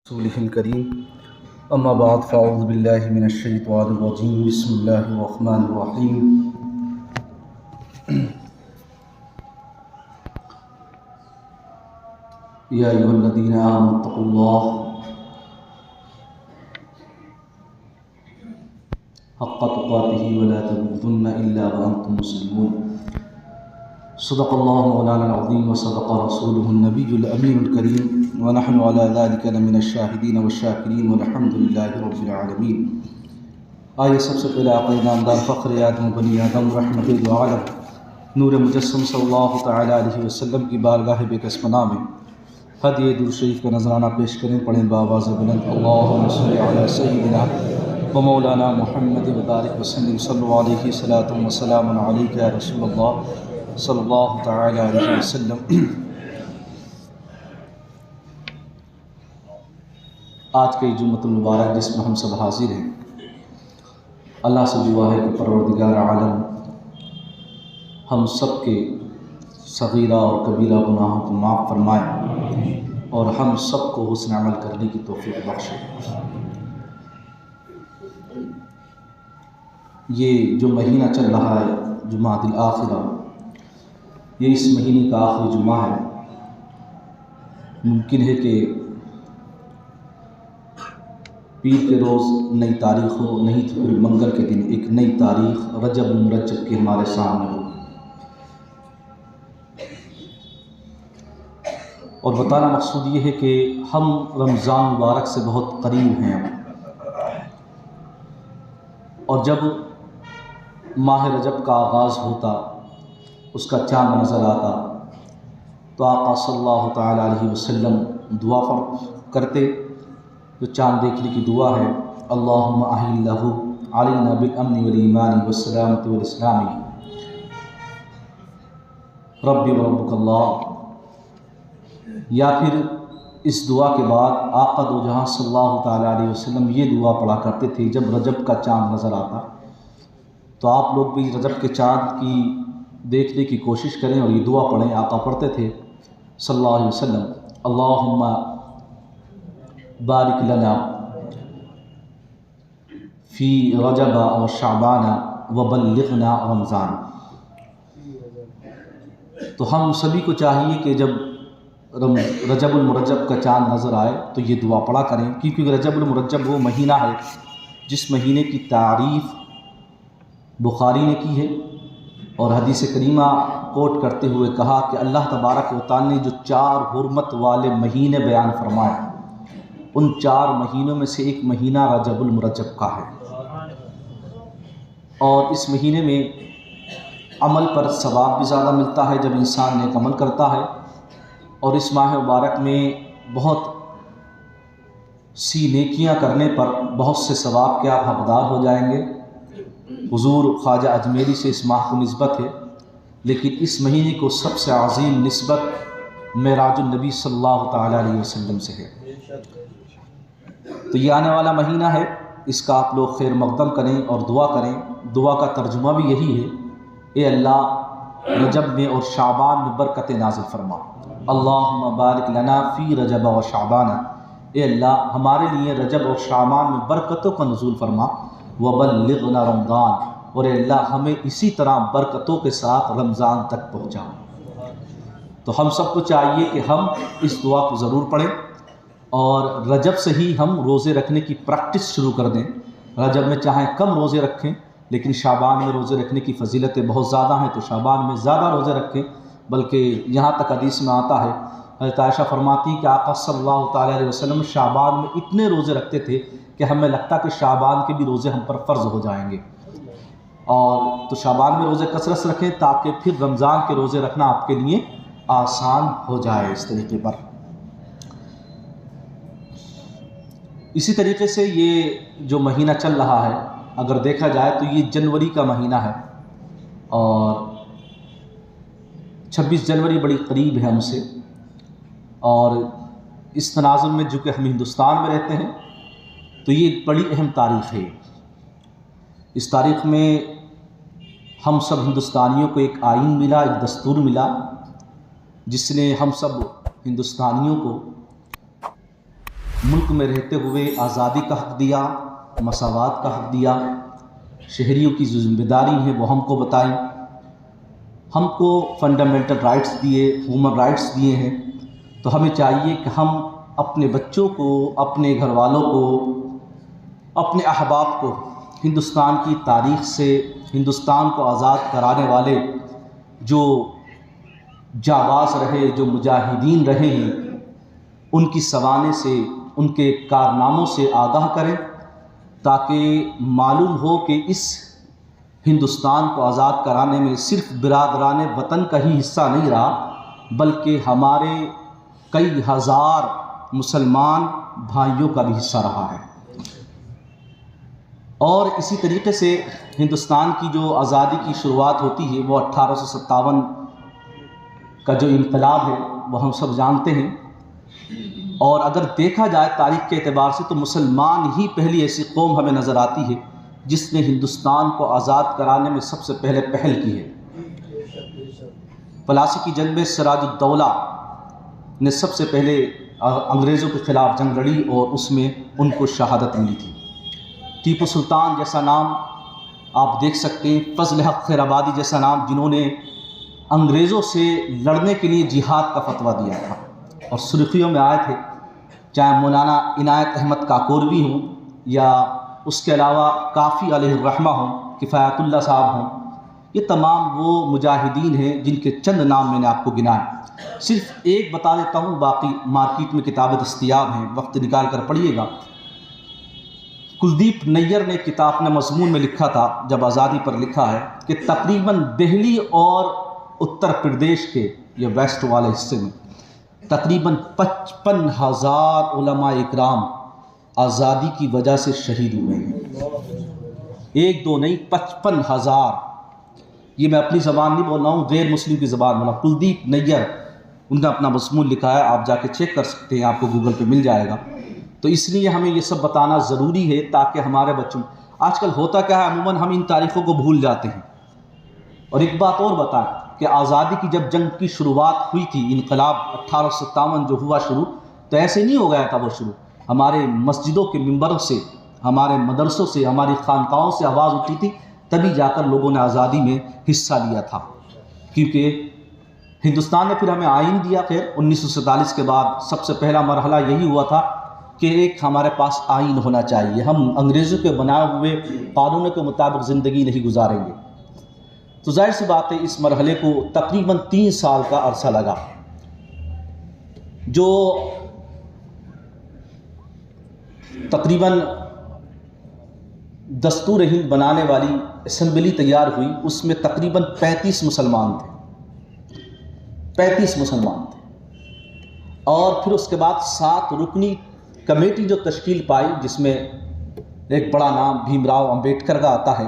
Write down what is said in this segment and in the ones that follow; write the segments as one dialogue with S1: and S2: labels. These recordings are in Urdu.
S1: رسوله الكريم اما بعد فاعوذ بالله من الشيطان الرجيم بسم الله الرحمن الرحيم يا ايها الذين امنوا اتقوا الله حق تقاته ولا تموتن الا وانتم مسلمون صدق الله مولانا العظيم وصدق رسوله النبي الامين الكريم ونحن على ذلك لمن الشاهدين والشاكرين والحمد لله رب العالمين۔ آئیے سب سے پہلے آقا نامدار فخر آدم بنی آدم رحمت دو عالم نور مجسم صلی اللہ تعالیٰ علیہ وسلم کی بارگاہ بے کس پناہ میں ہدیہ درود شریف کا نذرانہ پیش کریں، پڑھیں بآواز بلند اللہم صلی علی سیدنا و مولانا محمد وبارک وسلم صلی اللہ علیہ صلاۃ و سلام علیک یا رسول اللہ صلی اللہ تعالیٰ علیہ وسلم۔ آج کے جمعۃ المبارک جس میں ہم سب حاضر ہیں، اللہ سے دعا ہے کہ پروردگار عالم ہم سب کے صغیرہ اور کبیرہ گناہوں کو معاف فرمائے اور ہم سب کو حسن عمل کرنے کی توفیق بخشے۔ یہ جو مہینہ چل رہا ہے جمعۃ الآخرہ، یہ اس مہینے کا آخری جمعہ ہے۔ ممکن ہے کہ پیر کے روز نئی تاریخ ہو، نہیں تو پھر منگل کے دن ایک نئی تاریخ رجب المرجب کی ہمارے سامنے ہو، اور بتانا مقصود یہ ہے کہ ہم رمضان مبارک سے بہت قریب ہیں، اور جب ماہ رجب کا آغاز ہوتا، اس کا چاند نظر آتا تو آقا صلی اللہ تعالیٰ علیہ وسلم دعا کرتے۔ جو چاند دیکھنے کی دعا ہے، اللہم احل لہ علینا بالامن والایمان والسلامۃ والاسلام ربی وربک اللہ، یا پھر اس دعا کے بعد آقا دو جہاں صلی اللہ تعالیٰ علیہ وسلم یہ دعا پڑھا کرتے تھے جب رجب کا چاند نظر آتا۔ تو آپ لوگ بھی رجب کے چاند کی دیکھنے کی کوشش کریں اور یہ دعا پڑھیں۔ آقا پڑھتے تھے صلی اللہ علیہ وسلم، اللہم بارک لنا فی رجب و شعبان وبلغنا رمضان۔ تو ہم سبھی کو چاہیے کہ جب رجب المرجب کا چاند نظر آئے تو یہ دعا پڑھا کریں، کیونکہ رجب المرجب وہ مہینہ ہے جس مہینے کی تعریف بخاری نے کی ہے، اور حدیث کریمہ کوٹ کرتے ہوئے کہا کہ اللہ تبارک و تعالی نے جو 4 حرمت والے مہینے بیان فرمائے، ان 4 مہینوں میں سے ایک مہینہ رجب المرجب کا ہے، اور اس مہینے میں عمل پر ثواب بھی زیادہ ملتا ہے جب انسان نیک عمل کرتا ہے، اور اس ماہ مبارک میں بہت سی نیکیاں کرنے پر بہت سے ثواب کے آپ حقدار ہو جائیں گے۔ حضور خواجہ اجمیری سے اس ماہ کو نسبت ہے، لیکن اس مہینے کو سب سے عظیم نسبت معراج النبی صلی اللہ تعالیٰ علیہ وسلم سے ہے۔ تو یہ آنے والا مہینہ ہے، اس کا آپ لوگ خیر مقدم کریں اور دعا کریں۔ دعا کا ترجمہ بھی یہی ہے، اے اللہ رجب میں اور شعبان میں برکت نازل فرما، اللہم بارک لنا فی رجب و شعبان، اے اللہ ہمارے لیے رجب اور شعبان میں برکتوں کا نزول فرما، وبلغنا رمضان، اور اے اللہ ہمیں اسی طرح برکتوں کے ساتھ رمضان تک پہنچا۔ تو ہم سب کو چاہیے کہ ہم اس دعا کو ضرور پڑھیں، اور رجب سے ہی ہم روزے رکھنے کی پریکٹس شروع کر دیں۔ رجب میں چاہیں کم روزے رکھیں، لیکن شعبان میں روزے رکھنے کی فضیلتیں بہت زیادہ ہیں، تو شعبان میں زیادہ روزے رکھیں، بلکہ یہاں تک حدیث میں آتا ہے، حضرت عائشہ فرماتی ہیں کہ آقا صلی اللہ تعالیٰ علیہ وسلم شعبان میں اتنے روزے رکھتے تھے کہ ہمیں لگتا کہ شعبان کے بھی روزے ہم پر فرض ہو جائیں گے۔ اور تو شعبان میں روزے کثرت سے رکھیں تاکہ پھر رمضان کے روزے رکھنا آپ کے لیے آسان ہو جائے اس طریقے پر۔ اسی طریقے سے یہ جو مہینہ چل رہا ہے، اگر دیکھا جائے تو یہ جنوری کا مہینہ ہے، اور 26 جنوری بڑی قریب ہے ہم سے، اور اس تناظر میں جو کہ ہم ہندوستان میں رہتے ہیں تو یہ ایک بڑی اہم تاریخ ہے۔ اس تاریخ میں ہم سب ہندوستانیوں کو ایک آئین ملا، ایک دستور ملا، جس نے ہم سب ہندوستانیوں کو ملک میں رہتے ہوئے آزادی کا حق دیا، مساوات کا حق دیا، شہریوں کی جو ذمہ داری ہے وہ ہم کو بتائیں، ہم کو فنڈامنٹل رائٹس دیے، ہیومن رائٹس دیے ہیں، تو ہمیں چاہیے کہ ہم اپنے بچوں کو، اپنے گھر والوں کو، اپنے احباب کو ہندوستان کی تاریخ سے، ہندوستان کو آزاد کرانے والے جو جانباز رہے، جو مجاہدین رہے ہیں، ان کی سوانح سے، ان کے کارناموں سے آگاہ کریں، تاکہ معلوم ہو کہ اس ہندوستان کو آزاد کرانے میں صرف برادران وطن کا ہی حصہ نہیں رہا، بلکہ ہمارے کئی ہزار مسلمان بھائیوں کا بھی حصہ رہا ہے۔ اور اسی طریقے سے ہندوستان کی جو آزادی کی شروعات ہوتی ہے وہ 1857 کا جو انقلاب ہے وہ ہم سب جانتے ہیں، اور اگر دیکھا جائے تاریخ کے اعتبار سے تو مسلمان ہی پہلی ایسی قوم ہمیں نظر آتی ہے جس نے ہندوستان کو آزاد کرانے میں سب سے پہلے پہل کی ہے۔ پلاسی کی جنگ میں سراج الدولہ نے سب سے پہلے انگریزوں کے خلاف جنگ لڑی اور اس میں ان کو شہادت ملی تھی۔ ٹیپو سلطان جیسا نام آپ دیکھ سکتے ہیں، فضل حق خیر آبادی جیسا نام، جنہوں نے انگریزوں سے لڑنے کے لیے جہاد کا فتویٰ دیا تھا اور سرخیوں میں آئے تھے، چاہے مولانا عنایت احمد کاکوروی ہوں یا اس کے علاوہ کافی علیہ الرحمہ ہوں، کفایت اللہ صاحب ہوں، یہ تمام وہ مجاہدین ہیں جن کے چند نام میں نے آپ کو گنائے۔ صرف ایک بتا دیتا ہوں، باقی مارکیٹ میں کتابیں دستیاب ہیں، وقت نکال کر پڑھیے گا۔ کلدیپ نیر نے کتاب نے مضمون میں لکھا تھا، جب آزادی پر لکھا ہے کہ تقریباً دہلی اور اتر پردیش کے یہ ویسٹ والے حصے میں تقریباً 55,000 علماء اکرام آزادی کی وجہ سے شہید ہوئے ہیں۔ ایک دو نہیں، 55,000۔ یہ میں اپنی زبان نہیں بول رہا ہوں، غیر مسلم کی زبان بولا۔ کلدیپ نیر ان کا اپنا مضمون لکھا ہے، آپ جا کے چیک کر سکتے ہیں، آپ کو گوگل پہ مل جائے گا۔ تو اس لیے ہمیں یہ سب بتانا ضروری ہے تاکہ ہمارے بچوں، آج کل ہوتا کیا ہے، عموماً ہم ان تاریخوں کو بھول جاتے ہیں۔ اور ایک بات اور بتائیں کہ آزادی کی جب جنگ کی شروعات ہوئی تھی، انقلاب 1857 جو ہوا شروع، تو ایسے نہیں ہو گیا تھا وہ شروع۔ ہمارے مسجدوں کے منبروں سے، ہمارے مدرسوں سے، ہماری خانقاہوں سے آواز اٹھی تھی، تبھی جا کر لوگوں نے آزادی میں حصہ لیا تھا، کیونکہ ہندوستان نے پھر ہمیں آئین دیا۔ خیر 1947 کے بعد سب سے پہلا مرحلہ یہی ہوا تھا کہ ایک ہمارے پاس آئین ہونا چاہیے، ہم انگریزوں کے بنائے ہوئے قانونوں کے مطابق زندگی نہیں گزاریں گے۔ تو ظاہر سی بات ہے اس مرحلے کو تقریباً 3 سال کا عرصہ لگا۔ جو تقریباً دستور ہند بنانے والی اسمبلی تیار ہوئی، اس میں تقریباً 35 مسلمان تھے، 35 مسلمان تھے، اور پھر اس کے بعد 7 رکنی کمیٹی جو تشکیل پائی، جس میں ایک بڑا نام بھیم راؤ امبیڈکر کا آتا ہے،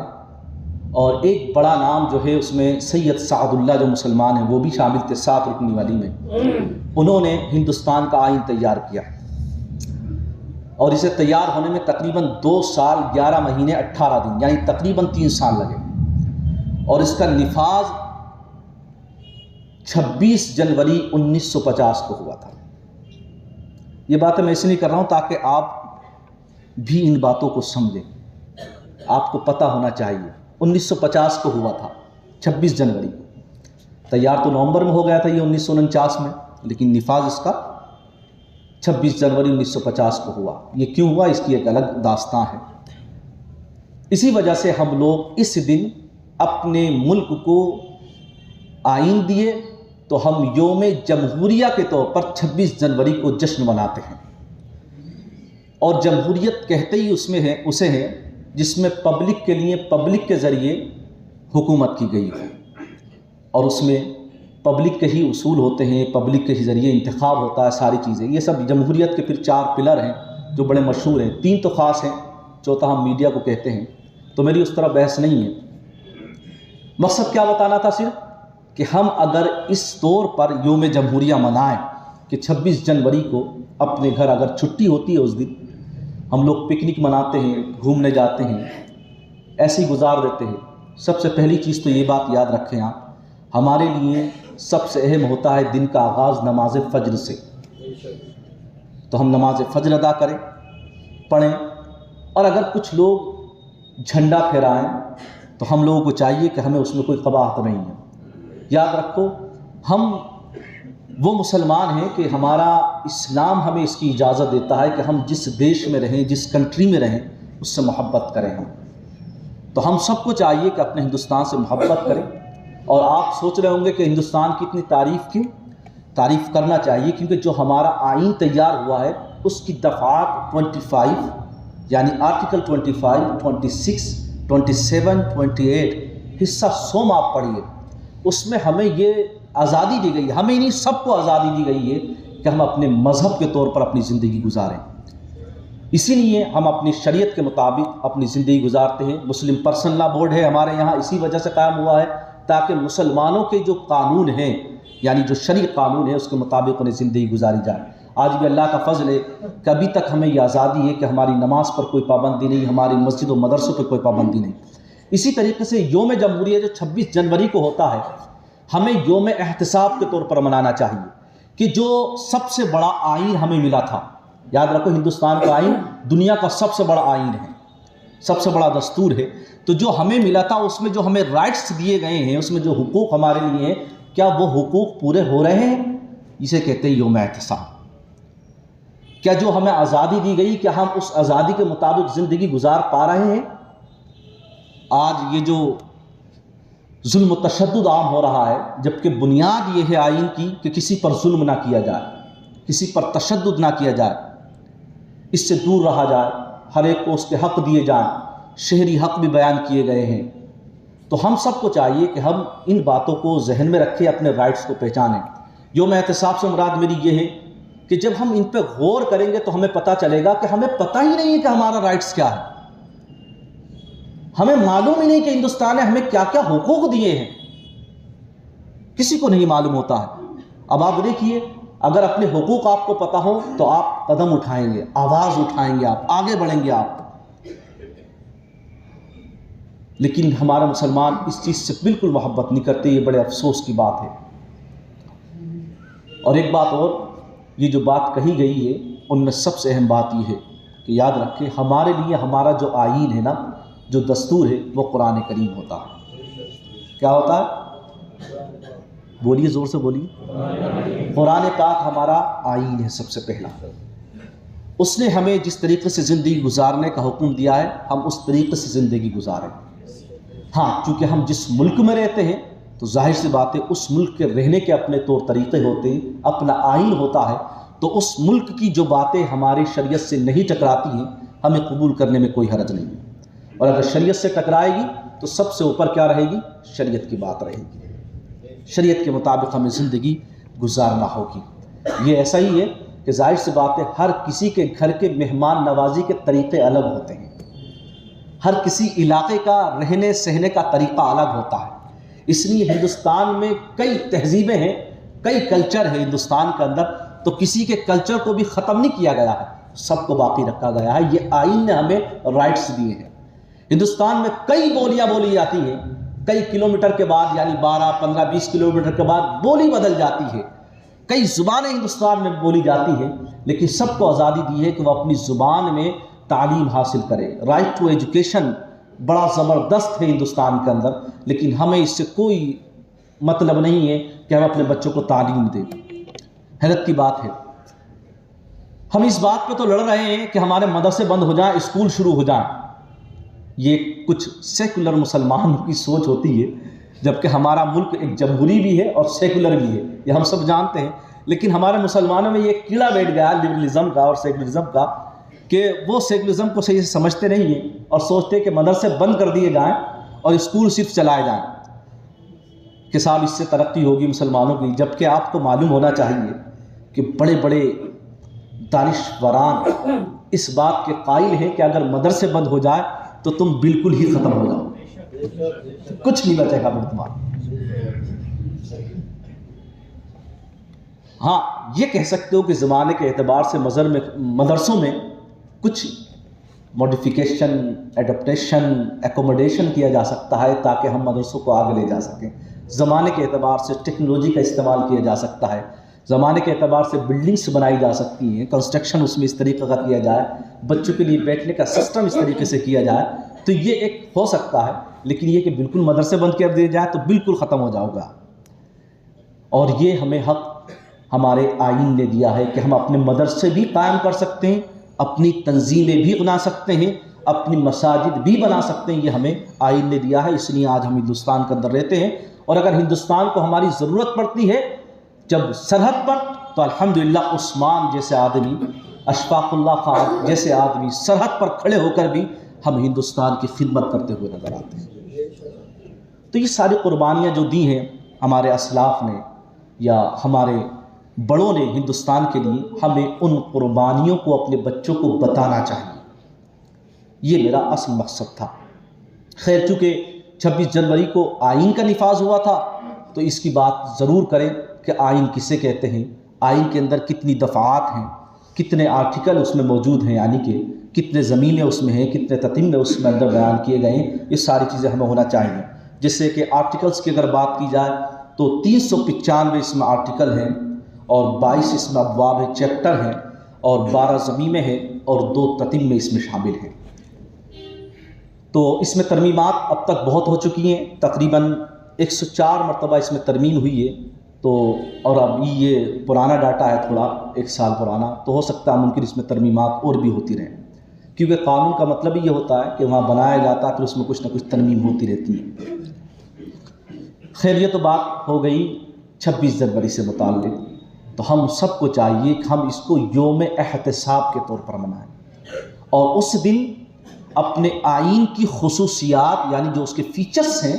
S1: اور ایک بڑا نام جو ہے اس میں سید سعد اللہ جو مسلمان ہیں وہ بھی شامل تھے 7 رکنی والی میں۔ انہوں نے ہندوستان کا آئین تیار کیا، اور اسے تیار ہونے میں تقریباً 2 سال 11 مہینے 18 دن یعنی تقریباً 3 سال لگے، اور اس کا نفاذ 26 جنوری 1950 کو ہوا تھا۔ یہ باتیں میں اس لیے کر رہا ہوں تاکہ آپ بھی ان باتوں کو سمجھیں، آپ کو پتہ ہونا چاہیے۔ 1950 کو ہوا تھا، 26 جنوری کو۔ تیار تو نومبر میں ہو گیا تھا یہ 1949 میں، لیکن نفاذ اس کا 26 جنوری 1950 کو ہوا۔ یہ کیوں ہوا، اس کی ایک الگ داستان ہے۔ اسی وجہ سے ہم لوگ اس دن اپنے ملک کو آئین دیے تو ہم یوم جمہوریہ کے طور پر 26 جنوری کو جشن مناتے ہیں، اور جمہوریت کہتے ہی اس میں ہے اسے ہے جس میں پبلک کے لیے پبلک کے ذریعے حکومت کی گئی ہے، اور اس میں پبلک کے ہی اصول ہوتے ہیں، پبلک کے ہی ذریعے انتخاب ہوتا ہے، ساری چیزیں۔ یہ سب جمہوریت کے پھر 4 پلر ہیں جو بڑے مشہور ہیں، 3 تو خاص ہیں، چوتھا ہم میڈیا کو کہتے ہیں، تو میری اس طرح بحث نہیں ہے۔ مقصد کیا بتانا تھا صرف کہ ہم اگر اس طور پر یوم جمہوریہ منائیں کہ 26 جنوری کو اپنے گھر اگر چھٹی ہوتی ہے اس دن ہم لوگ پکنک مناتے ہیں، گھومنے جاتے ہیں، ایسے ہی گزار دیتے ہیں۔ سب سے پہلی چیز تو یہ بات یاد رکھیں آپ، ہمارے لیے سب سے اہم ہوتا ہے دن کا آغاز نماز فجر سے۔ تو ہم نماز فجر ادا کریں، پڑھیں، اور اگر کچھ لوگ جھنڈا پھہرائیں تو ہم لوگوں کو چاہیے کہ ہمیں اس میں کوئی قباحت نہیں ہے۔ یاد رکھو، ہم وہ مسلمان ہیں کہ ہمارا اسلام ہمیں اس کی اجازت دیتا ہے کہ ہم جس دیش میں رہیں، جس کنٹری میں رہیں، اس سے محبت کریں ہم۔ تو ہم سب کو چاہیے کہ اپنے ہندوستان سے محبت کریں۔ اور آپ سوچ رہے ہوں گے کہ ہندوستان کی اتنی تعریف کیوں؟ تعریف کرنا چاہیے کیونکہ جو ہمارا آئین تیار ہوا ہے اس کی دفعات 25 یعنی آرٹیکل 25، 26، 27، 28 حصہ 100 آپ پڑھیے، اس میں ہمیں یہ آزادی دی گئی ہے، ہمیں نہیں سب کو آزادی دی گئی ہے کہ ہم اپنے مذہب کے طور پر اپنی زندگی گزاریں۔ اسی لیے ہم اپنی شریعت کے مطابق اپنی زندگی گزارتے ہیں۔ مسلم پرسنل لا بورڈ ہے ہمارے یہاں، اسی وجہ سے قائم ہوا ہے تاکہ مسلمانوں کے جو قانون ہیں، یعنی جو شرعی قانون ہے، اس کے مطابق انہیں زندگی گزاری جائے۔ آج بھی اللہ کا فضل ہے کہ ابھی تک ہمیں یہ آزادی ہے کہ ہماری نماز پر کوئی پابندی نہیں، ہماری مسجد و مدرسوں پر کوئی پابندی نہیں۔ اسی طریقے سے یوم جمہوریہ جو 26 جنوری کو ہوتا ہے، ہمیں یوم احتساب کے طور پر منانا چاہیے کہ جو سب سے بڑا آئین ہمیں ملا تھا۔ یاد رکھو، ہندوستان کا آئین دنیا کا سب سے بڑا آئین ہے، سب سے بڑا دستور ہے۔ تو جو ہمیں ملا تھا، اس میں جو ہمیں رائٹس دیے گئے ہیں، اس میں جو حقوق ہمارے لیے ہیں، کیا وہ حقوق پورے ہو رہے ہیں؟ اسے کہتے ہیں یوم احتساب۔ کیا جو ہمیں آزادی دی گئی، کیا ہم اس آزادی کے مطابق زندگی گزار پا رہے ہیں؟ آج یہ جو ظلم و تشدد عام ہو رہا ہے، جبکہ بنیاد یہ ہے آئین کی کہ کسی پر ظلم نہ کیا جائے، کسی پر تشدد نہ کیا جائے، اس سے دور رہا جائے، ہر ایک کو اس کے حق دیے جائیں، شہری حق بھی بیان کیے گئے ہیں۔ تو ہم سب کو چاہیے کہ ہم ان باتوں کو ذہن میں رکھیں، اپنے رائٹس کو پہچانیں۔ یوم احتساب سے مراد میری یہ ہے کہ جب ہم ان پہ غور کریں گے تو ہمیں پتہ چلے گا کہ ہمیں پتہ ہی نہیں ہے کہ ہمارا رائٹس کیا ہے، ہمیں معلوم ہی نہیں کہ ہندوستان نے ہمیں کیا کیا حقوق دیے ہیں، کسی کو نہیں معلوم ہوتا ہے۔ اب آپ دیکھیے، اگر اپنے حقوق آپ کو پتہ ہو تو آپ قدم اٹھائیں گے، آواز اٹھائیں گے، آپ آگے بڑھیں گے آپ۔ لیکن ہمارے مسلمان اس چیز سے بالکل محبت نہیں کرتے، یہ بڑے افسوس کی بات ہے۔ اور ایک بات اور، یہ جو بات کہی گئی ہے ان میں سب سے اہم بات یہ ہے کہ یاد رکھیں، ہمارے لیے ہمارا جو آئین ہے نا، جو دستور ہے، وہ قرآن کریم ہوتا ہے۔ کیا ہوتا ہے؟ بولیے، زور سے بولیے۔ قرآن پاک ہمارا آئین ہے سب سے پہلا۔ اس نے ہمیں جس طریقے سے زندگی گزارنے کا حکم دیا ہے، ہم اس طریقے سے زندگی گزاریں۔ ہاں، چونکہ ہم جس ملک میں رہتے ہیں تو ظاہر سی بات ہے اس ملک کے رہنے کے اپنے طور طریقے ہوتے ہیں، اپنا آئین ہوتا ہے، تو اس ملک کی جو باتیں ہماری شریعت سے نہیں ٹکراتی ہیں، ہمیں قبول کرنے میں کوئی حرج نہیں ہے۔ اور اگر شریعت سے ٹکرائے گی تو سب سے اوپر کیا رہے گی؟ شریعت کی بات رہے گی، شریعت کے مطابق ہمیں زندگی گزارنا ہوگی۔ یہ ایسا ہی ہے کہ ظاہر سی بات ہے ہر کسی کے گھر کے مہمان نوازی کے طریقے الگ ہوتے ہیں، ہر کسی علاقے کا رہنے سہنے کا طریقہ الگ ہوتا ہے۔ اس لیے ہندوستان میں کئی تہذیبیں ہیں، کئی کلچر ہیں ہندوستان کے اندر، تو کسی کے کلچر کو بھی ختم نہیں کیا گیا ہے، سب کو باقی رکھا گیا ہے۔ یہ آئین نے ہمیں رائٹس دیے ہیں۔ ہندوستان میں کئی بولیاں بولی جاتی ہیں، کئی کلومیٹر کے بعد، یعنی 12، 15، 20 کلومیٹر کے بعد بولی بدل جاتی ہے، کئی زبانیں ہندوستان میں بولی جاتی ہیں، لیکن سب کو آزادی دی ہے کہ وہ اپنی زبان میں تعلیم حاصل کرے۔ رائٹ ٹو ایجوکیشن بڑا زبردست ہے ہندوستان کے اندر، لیکن ہمیں اس سے کوئی مطلب نہیں ہے کہ ہم اپنے بچوں کو تعلیم دیں۔ حیرت کی بات ہے، ہم اس بات پہ تو لڑ رہے ہیں کہ ہمارے مدرسے بند ہو جائیں، اسکول شروع ہو جائیں۔ یہ کچھ سیکولر مسلمانوں کی سوچ ہوتی ہے، جبکہ ہمارا ملک ایک جمہوری بھی ہے اور سیکولر بھی ہے، یہ ہم سب جانتے ہیں۔ لیکن ہمارے مسلمانوں میں یہ کیڑا بیٹھ گیا لبرلزم کا اور سیکولرزم کا، کہ وہ سیکولرزم کو صحیح سے سمجھتے نہیں ہیں اور سوچتے کہ مدرسے بند کر دیے جائیں اور اسکول صرف چلائے جائیں کہ صاحب اس سے ترقی ہوگی مسلمانوں کی۔ جبکہ آپ کو معلوم ہونا چاہیے کہ بڑے بڑے دانشوران اس بات کے قائل ہیں کہ اگر مدرسے بند ہو جائے تو تم بالکل ہی ختم ہو جاؤ، کچھ نہیں بچے گا پھر تمہارا۔ ہاں، یہ کہہ سکتے ہو کہ زمانے کے اعتبار سے مدرسوں میں کچھ موڈیفیکیشن، ایڈپٹیشن، ایکوموڈیشن کیا جا سکتا ہے تاکہ ہم مدرسوں کو آگے لے جا سکیں۔ زمانے کے اعتبار سے ٹیکنالوجی کا استعمال کیا جا سکتا ہے زمانے کے اعتبار سے بلڈنگس بنائی جا سکتی ہیں، کنسٹرکشن اس میں اس طریقے کا کیا جائے، بچوں کے لیے بیٹھنے کا سسٹم اس طریقے سے کیا جائے، تو یہ ایک ہو سکتا ہے. لیکن یہ کہ بالکل مدرسے بند کر دیے جائے تو بالکل ختم ہو جاؤ گا. اور یہ ہمیں حق ہمارے آئین نے دیا ہے کہ ہم اپنے مدرسے بھی قائم کر سکتے ہیں، اپنی تنظیمیں بھی بنا سکتے ہیں، اپنی مساجد بھی بنا سکتے ہیں. یہ ہمیں آئین نے دیا ہے. اس لیے آج ہم ہندوستان کے اندر رہتے ہیں، اور اگر ہندوستان کو ہماری ضرورت پڑتی ہے جب سرحد پر، تو الحمدللہ عثمان جیسے آدمی، اشفاق اللہ خان جیسے آدمی سرحد پر کھڑے ہو کر بھی ہم ہندوستان کی خدمت کرتے ہوئے نظر آتے ہیں. تو یہ ساری قربانیاں جو دی ہیں ہمارے اسلاف نے یا ہمارے بڑوں نے ہندوستان کے لیے، ہمیں ان قربانیوں کو اپنے بچوں کو بتانا چاہیے. یہ میرا اصل مقصد تھا. خیر، چونکہ 26 جنوری کو آئین کا نفاذ ہوا تھا، تو اس کی بات ضرور کریں کہ آئین کسے کہتے ہیں، آئین کے اندر کتنی دفعات ہیں، کتنے آرٹیکل اس میں موجود ہیں، یعنی کہ کتنے ضمیمیں اس میں ہیں، کتنے تتمے اس میں اندر بیان کیے گئے ہیں. یہ ساری چیزیں ہمیں ہونا چاہیے. جس سے کہ آرٹیکلز کی اگر بات کی جائے تو 395 اس میں آرٹیکل ہیں، اور 22 اس میں ابواب ہیں، چیپٹر ہیں، اور 12 ضمیمیں ہیں، اور 2 تتمے اس میں شامل ہیں. تو اس میں ترمیمات اب تک بہت ہو چکی ہیں، تقریباً 104 مرتبہ اس میں ترمیم ہوئی ہے. تو اور اب یہ پرانا ڈاٹا ہے، تھوڑا 1 سال پرانا، تو ہو سکتا ہے ممکن اس میں ترمیمات اور بھی ہوتی رہیں، کیونکہ قانون کا مطلب ہی یہ ہوتا ہے کہ وہاں بنایا جاتا ہے، پھر اس میں کچھ نہ کچھ ترمیم ہوتی رہتی ہے. خیر، یہ تو بات ہو گئی 26 جنوری سے متعلق. تو ہم سب کو چاہیے کہ ہم اس کو یوم احتساب کے طور پر منائیں، اور اس دن اپنے آئین کی خصوصیات، یعنی جو اس کے فیچرز ہیں،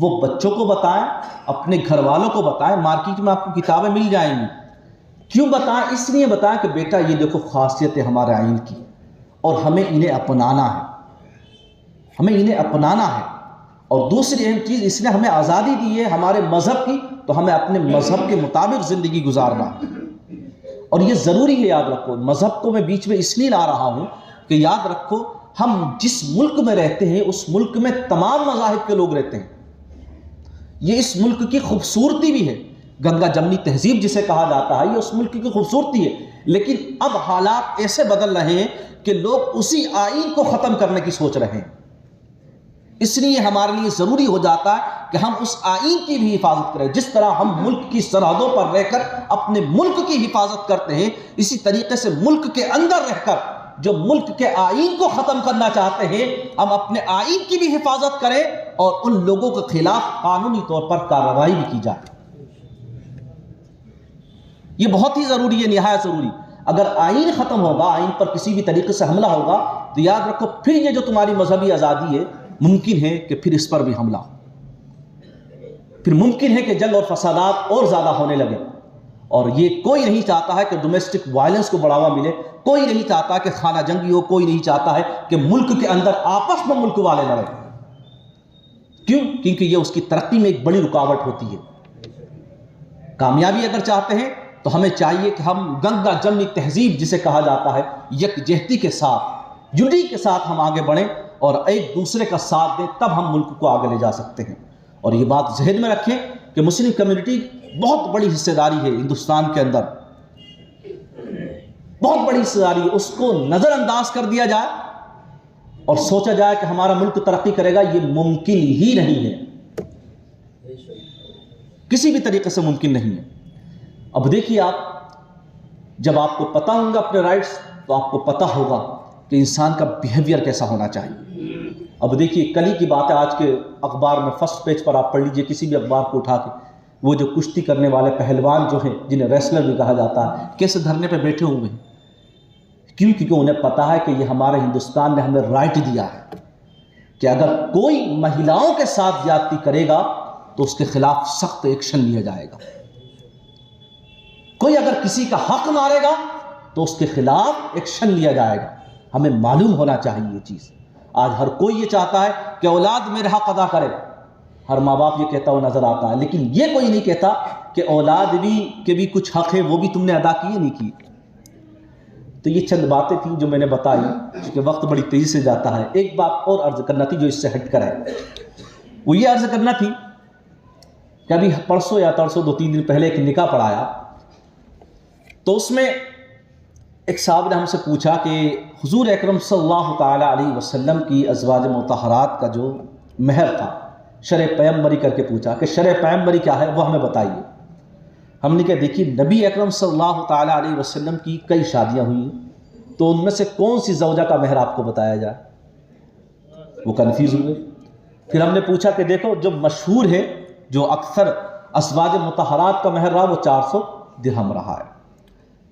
S1: وہ بچوں کو بتائیں، اپنے گھر والوں کو بتائیں. مارکیٹ میں آپ کو کتابیں مل جائیں گی. کیوں بتائیں؟ اس لیے بتائیں کہ بیٹا یہ دیکھو خاصیت ہے ہمارے آئین کی، اور ہمیں انہیں اپنانا ہے، ہمیں انہیں اپنانا ہے. اور دوسری اہم چیز، اس نے ہمیں آزادی دی ہے ہمارے مذہب کی، تو ہمیں اپنے مذہب کے مطابق زندگی گزارنا ہے. اور یہ ضروری ہے، یاد رکھو. مذہب کو میں بیچ میں اس لیے لا رہا ہوں کہ یاد رکھو ہم جس ملک میں رہتے ہیں اس ملک میں تمام مذاہب کے لوگ رہتے ہیں. یہ اس ملک کی خوبصورتی بھی ہے. گنگا جمنی تہذیب جسے کہا جاتا ہے، یہ اس ملک کی خوبصورتی ہے. لیکن اب حالات ایسے بدل رہے ہیں کہ لوگ اسی آئین کو ختم کرنے کی سوچ رہے ہیں. اس لیے ہمارے لیے ضروری ہو جاتا ہے کہ ہم اس آئین کی بھی حفاظت کریں. جس طرح ہم ملک کی سرحدوں پر رہ کر اپنے ملک کی حفاظت کرتے ہیں، اسی طریقے سے ملک کے اندر رہ کر جو ملک کے آئین کو ختم کرنا چاہتے ہیں، ہم اپنے آئین کی بھی حفاظت کریں، اور ان لوگوں کے خلاف قانونی طور پر کارروائی بھی کی جائے. یہ بہت ہی ضروری ہے، نہایت ضروری. اگر آئین ختم ہوگا، آئین پر کسی بھی طریقے سے حملہ ہوگا، تو یاد رکھو پھر یہ جو تمہاری مذہبی آزادی ہے، ممکن ہے کہ پھر اس پر بھی حملہ ہو، پھر ممکن ہے کہ جنگ اور فسادات اور زیادہ ہونے لگے. اور یہ کوئی نہیں چاہتا ہے کہ ڈومیسٹک وائلنس کو بڑھاوا ملے، کوئی نہیں چاہتا کہ خانہ جنگی ہو، کوئی نہیں چاہتا ہے کہ ملک کے اندر آپس میں ملک والے لڑیں. کیوں؟ کیونکہ یہ اس کی ترقی میں ایک بڑی رکاوٹ ہوتی ہے. کامیابی اگر چاہتے ہیں تو ہمیں چاہیے کہ ہم گنگا جمنی تہذیب جسے کہا جاتا ہے، یکجہتی کے ساتھ، یونٹی کے ساتھ ہم آگے بڑھیں اور ایک دوسرے کا ساتھ دیں، تب ہم ملک کو آگے لے جا سکتے ہیں. اور یہ بات ذہن میں رکھیں کہ مسلم کمیونٹی بہت بڑی حصہ داری ہے ہندوستان کے اندر، بہت بڑی حصہ داری ہے. اس کو نظر انداز کر دیا جائے اور سوچا جائے کہ ہمارا ملک ترقی کرے گا، یہ ممکن ہی نہیں ہے، کسی بھی طریقے سے ممکن نہیں ہے. اب دیکھیے، آپ جب آپ کو پتہ ہوں گا اپنے رائٹس، تو آپ کو پتہ ہوگا کہ انسان کا بیہیویئر کیسا ہونا چاہیے. اب دیکھیے، کل ہی کی بات ہے، آج کے اخبار میں فرسٹ پیج پر آپ پڑھ لیجئے کسی بھی اخبار کو اٹھا کے، وہ جو کشتی کرنے والے پہلوان جو ہیں، جنہیں ریسلر بھی کہا جاتا ہے، کیسے دھرنے پہ بیٹھے ہوئے ہیں. کیوں؟ کیونکہ انہیں پتہ ہے کہ یہ ہمارے ہندوستان نے ہمیں رائٹ دیا ہے کہ اگر کوئی مہیلاؤں کے ساتھ زیادتی کرے گا تو اس کے خلاف سخت ایکشن لیا جائے گا. کوئی اگر کسی کا حق مارے گا تو اس کے خلاف ایکشن لیا جائے گا. ہمیں معلوم ہونا چاہیے یہ چیز. آج ہر کوئی یہ چاہتا ہے کہ اولاد میرے حق ادا کرے، ہر ماں باپ یہ کہتا ہوا نظر آتا ہے، لیکن یہ کوئی نہیں کہتا کہ اولاد کے بھی کچھ حق ہے، وہ بھی تم نے ادا کیے نہیں کیے. تو یہ چند باتیں تھیں جو میں نے بتائی، کیونکہ وقت بڑی تیزی سے جاتا ہے. ایک بات اور عرض کرنا تھی جو اس سے ہٹ کر ہے، وہ یہ عرض کرنا تھی کہ ابھی پرسوں یا ترسوں 2-3 دن پہلے ایک نکاح پڑھایا، تو اس میں ایک صاحب نے ہم سے پوچھا کہ حضور اکرم صلی اللہ تعالیٰ علیہ وسلم کی ازواج مطہرات کا جو مہر تھا، شرع پیغمبری کر کے پوچھا کہ شرع پیغمبری کیا ہے وہ ہمیں بتائیے۔ ہم نے کہا دیکھیے نبی اکرم صلی اللہ تعالیٰ علیہ وسلم کی کئی شادیاں ہوئی ہیں، تو ان میں سے کون سی زوجہ کا مہر آپ کو بتایا جائے؟ وہ کنفیوز ہوئے۔ پھر ہم نے پوچھا کہ دیکھو جو مشہور ہے، جو اکثر ازواج مطہرات کا مہر رہا وہ 400 درہم رہا ہے۔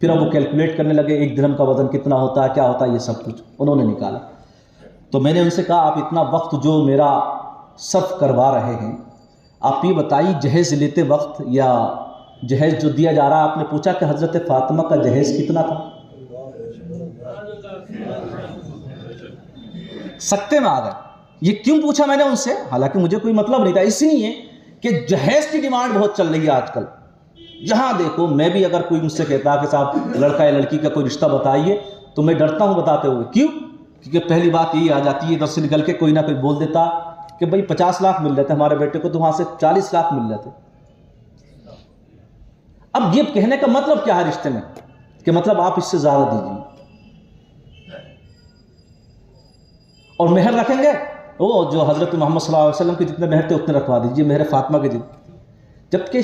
S1: پھر ہم وہ کیلکولیٹ کرنے لگے، ایک درہم کا وزن کتنا ہوتا ہے، کیا ہوتا ہے، یہ سب کچھ انہوں نے نکالا۔ تو میں نے ان سے کہا آپ اتنا وقت جو میرا صرف کروا رہے ہیں، آپ یہ بتائیے جہیز لیتے وقت یا جہیز جو دیا جا رہا ہے، آپ نے پوچھا کہ حضرت فاطمہ کا جہیز کتنا تھا؟ سکتے میں آ گئے۔ یہ کیوں پوچھا میں نے ان سے؟ حالانکہ مجھے کوئی مطلب نہیں تھا، اس لیے کہ جہیز کی ڈیمانڈ بہت چل رہی ہے آج کل۔ جہاں دیکھو میں بھی اگر کوئی مجھ سے کہتا کہ صاحب لڑکا یا لڑکی کا کوئی رشتہ بتائیے تو میں ڈرتا ہوں بتاتے ہوئے۔ کیوں؟ کیونکہ پہلی بات یہی آ جاتی ہے ادھر سے نکل کے کوئی نہ کوئی بول دیتا کہ بھائی 50 لاکھ مل رہے تھے ہمارے بیٹے کو، تو وہاں سے 40 لاکھ مل رہے تھے۔ اب یہ کہنے کا مطلب کیا ہے رشتے میں کہ مطلب آپ اس سے زیادہ دیجیے، اور مہر رکھیں گے وہ جو حضرت محمد صلی اللہ علیہ وسلم کے جتنے مہر تھے اتنے رکھوا دیجیے، مہر فاطمہ کے جتنے۔ جبکہ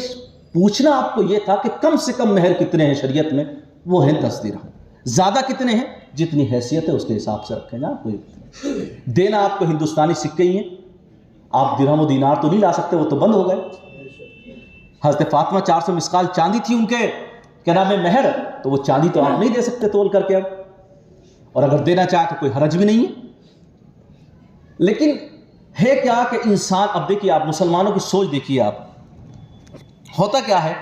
S1: پوچھنا آپ کو یہ تھا کہ کم سے کم مہر کتنے ہیں شریعت میں، وہ ہیں 10 درہم۔ زیادہ کتنے ہیں؟ جتنی حیثیت ہے اس کے حساب سے رکھیں نا۔ کوئی دینا آپ کو ہندوستانی سکے ہی ہیں، آپ درہم و دینار تو نہیں لا سکتے، وہ تو بند ہو گئے۔ حضرت فاطمہ 400 مسقال چاندی تھی ان کے کیا نام ہے مہر، تو وہ چاندی تو آپ نہیں دے سکتے تول کر کے اب، اور اگر دینا چاہے تو کوئی حرج بھی نہیں ہے۔ لیکن ہے کیا کہ انسان، اب دیکھیے آپ مسلمانوں کی سوچ دیکھیے، آپ ہوتا کیا ہے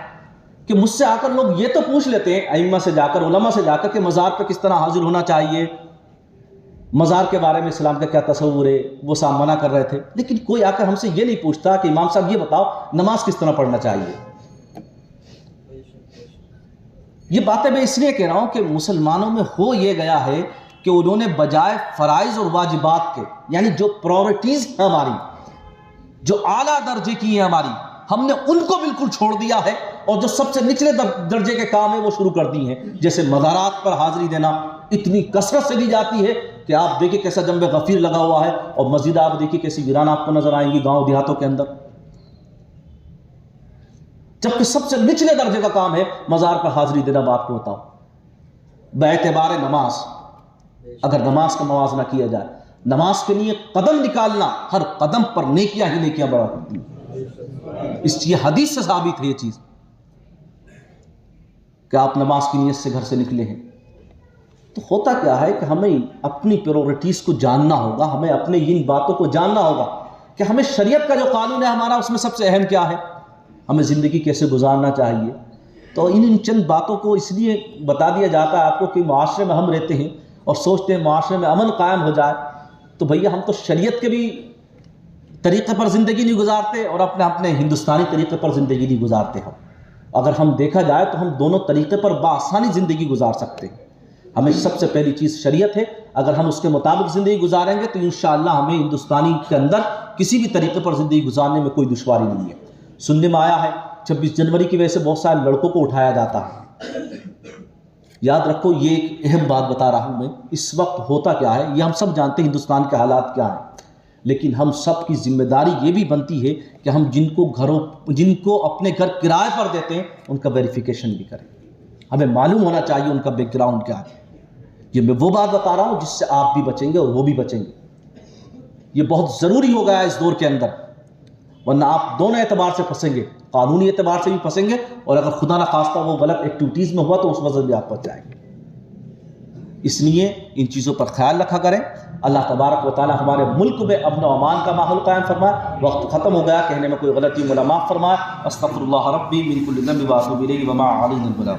S1: کہ مجھ سے آ کر لوگ یہ تو پوچھ لیتے ہیں ائمہ سے جا کر، علماء سے جا کر کہ مزار پہ کس طرح حاضر ہونا چاہیے، مزار کے بارے میں اسلام کا کیا تصور ہے، وہ صاحب منع کر رہے تھے۔ لیکن کوئی آ کر ہم سے یہ نہیں پوچھتا کہ امام صاحب یہ بتاؤ نماز کس طرح پڑھنا چاہیے۔ یہ باتیں میں اس لیے کہہ رہا ہوں کہ مسلمانوں میں ہو یہ گیا ہے کہ انہوں نے بجائے فرائض اور واجبات کے، یعنی جو پرائورٹیز ہیں ہماری، جو اعلیٰ درجے کی ہیں ہماری، ہم نے ان کو بالکل چھوڑ دیا ہے، اور جو سب سے نچلے درجے کے کام ہیں وہ شروع کر دی ہیں۔ جیسے مزارات پر حاضری دینا اتنی کثرت سے دی جاتی ہے کہ آپ دیکھیں کیسا جنب غفیر لگا ہوا ہے، اور مسجد آپ دیکھیں کیسی ویران آپ کو نظر آئیں گی گاؤں دیہاتوں کے اندر، جبکہ سب سے نچلے درجے کا کام ہے مزار پر حاضری دینا۔ آپ کو بتاؤ باعتبار نماز، اگر نماز کا موازنہ کیا جائے، نماز کے لیے قدم نکالنا، ہر قدم پر نیکیاں ہی نیکیاں بڑھا کرتی ہیں۔ یہ حدیث سے ثابت ہے یہ چیز کہ آپ نماز کی نیت سے گھر سے نکلے ہیں۔ تو ہوتا کیا ہے کہ ہمیں اپنی پریورٹیز کو جاننا ہوگا، ہمیں اپنے ان باتوں کو جاننا ہوگا کہ ہمیں شریعت کا جو قانون ہے ہمارا، اس میں سب سے اہم کیا ہے، ہمیں زندگی کیسے گزارنا چاہیے۔ تو ان چند باتوں کو اس لیے بتا دیا جاتا ہے آپ کو کہ معاشرے میں ہم رہتے ہیں اور سوچتے ہیں معاشرے میں امن قائم ہو جائے، تو بھیا ہم تو شریعت کے بھی طریقے پر زندگی نہیں گزارتے اور اپنے ہندوستانی طریقے پر زندگی نہیں گزارتے۔ ہم اگر ہم دیکھا جائے تو ہم دونوں طریقے پر بآسانی زندگی گزار سکتے ہیں۔ ہمیں سب سے پہلی چیز شریعت ہے، اگر ہم اس کے مطابق زندگی گزاریں گے تو انشاءاللہ ہمیں ہندوستانی کے اندر کسی بھی طریقے پر زندگی گزارنے میں کوئی دشواری نہیں ہے۔ سننے میں آیا ہے 26 جنوری کی وجہ سے بہت سارے لڑکوں کو اٹھایا جاتا ہے۔ یاد رکھو یہ ایک اہم بات بتا رہا ہوں میں، اس وقت ہوتا کیا ہے یہ ہم سب جانتے ہیں ہندوستان کے حالات کیا ہیں، لیکن ہم سب کی ذمہ داری یہ بھی بنتی ہے کہ ہم جن کو اپنے گھر کرائے پر دیتے ہیں ان کا ویریفیکیشن بھی کریں۔ ہمیں معلوم ہونا چاہیے ان کا بیک گراؤنڈ کیا ہے۔ یہ میں وہ بات بتا رہا ہوں جس سے آپ بھی بچیں گے اور وہ بھی بچیں گے۔ یہ بہت ضروری ہو گیا ہے اس دور کے اندر، ورنہ آپ دونوں اعتبار سے پھنسیں گے، قانونی اعتبار سے بھی پھنسیں گے، اور اگر خدا نخواستہ وہ غلط ایکٹیویٹیز میں ہوا تو اس وجہ بھی آپ پھنس جائیں گے۔ اس لیے ان چیزوں پر خیال رکھا کریں۔ اللہ تبارک و تعالی ہمارے ملک میں امن و امان کا ماحول قائم فرمائے۔ وقت ختم ہو گیا، کہنے میں کوئی غلطی معاف فرمائے۔ استغفر اللہ ربی من کل ذنب واتوب الیہ وما علینا البلاغ۔